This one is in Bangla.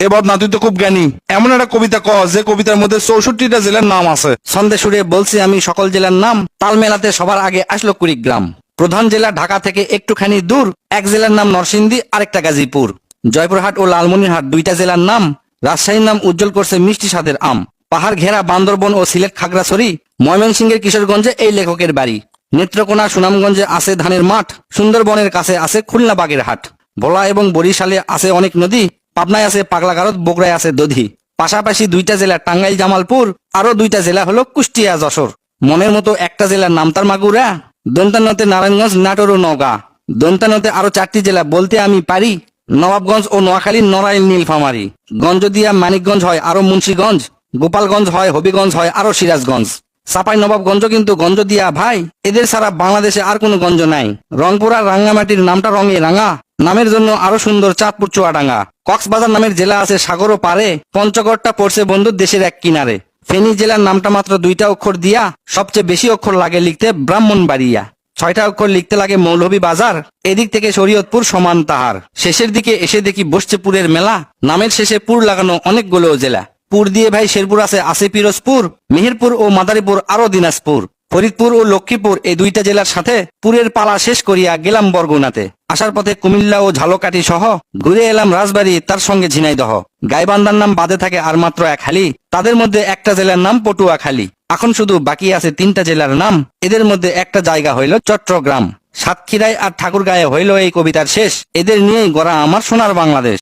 এবার না তুই তো খুব জ্ঞানী, এমন একটা কবিতা ক যে কবিতার মধ্যে 64টা জেলার নাম আছে। ছন্দে সুরে বলছি আমি সকল জেলার নাম, তাল মেলাতে সবার আগে আসলো কুড়িগ্রাম। প্রধান জেলা ঢাকা থেকে একটুখানি দূর, এক জেলার নাম নরসিংদী, আরেকটা গাজীপুর। জয়পুরহাট ও লালমনিরহাট দুইটা জেলার নাম, রাজশাহীর নাম উজ্জ্বল করছে মিষ্টি স্বাদের আম। পাহাড় ঘেরা বান্দরবন ও সিলেট খাগড়াছড়ি, ময়মনসিংহের কিশোরগঞ্জে এই লেখকের বাড়ি। নেত্রকোনা সুনামগঞ্জে আছে ধানের মাঠ, সুন্দরবনের কাছে আছে খুলনা বাগের হাট। ভোলা এবং বরিশালে আছে অনেক নদী, পাবনায় আছে পাগলাগারদ, বগুড়ায় আছে দধি। পাশাপাশি দুইটা জেলা টাঙ্গাইল জামালপুর, আরো দুইটা জেলা হলো কুষ্টিয়া যশোর। মনের মতো একটা জেলার নাম তার মাগুরা, দন্তানতে নারায়ণগঞ্জ, নাটোর ও নওগাঁ। দন্তানতে আরো 4টি জেলা বলতে আমি পারি, নবাবগঞ্জ ও নোয়াখালী, নড়াইল, নীলফামারী। গঞ্জদিয়া মানিকগঞ্জ হয় আরো মুন্সিগঞ্জ, গোপালগঞ্জ হয়, হবিগঞ্জ হয় আরো সিরাজগঞ্জ। চাপাই নবাবগঞ্জ কিন্তু গঞ্জদিয়া ভাই, এদের ছাড়া বাংলাদেশে আর কোনো গঞ্জ নাই। রংপুর আর রাঙ্গামাটির নামটা রঙে রাঙা, নামের জন্য আরো সুন্দর চাঁদপুর চুয়াডাঙ্গা। কক্সবাজার নামের জেলা আছে সাগরও পারে, পঞ্চগড়টা পড়ছে বন্ধু দেশের এক কিনারে। ফেনী জেলার নামটা মাত্র 2টা অক্ষর দিয়া, সবচেয়ে বেশি অক্ষর লাগে লিখতে ব্রাহ্মণবাড়িয়া। 6টা অক্ষর লিখতে লাগে মৌলভীবাজার, এদিক থেকে শরীয়তপুর সমান তাহার। শেষের দিকে এসে দেখি বসছে পুরের মেলা, নামের শেষে পুর লাগানো অনেকগুলো জেলা। পুর দিয়ে ভাই শেরপুর আছে পিরোজপুর, মেহেরপুর ও মাদারীপুর আরো দিনাজপুর। ফরিদপুর ও লক্ষ্মীপুর এই দুইটা জেলার সাথে পুরের পালা শেষ করিয়া গেলাম বরগুনাতে। আসার পথে কুমিল্লা ও ঝালকাঠি সহ ঘুরে এলাম রাজবাড়ী, তার সঙ্গে ঝিনাইদহ। গাইবান্ধার নাম বাদে থাকে আর মাত্র 1 হালি, তাদের মধ্যে একটা জেলার নাম পটুয়াখালী। এখন শুধু বাকি আছে 3টা জেলার নাম, এদের মধ্যে একটা জায়গা হইল চট্টগ্রাম। সাতক্ষীরায় আর ঠাকুরগাঁয়ে হইল এই কবিতার শেষ। এদের নিয়েই গড়া আমার সোনার বাংলাদেশ।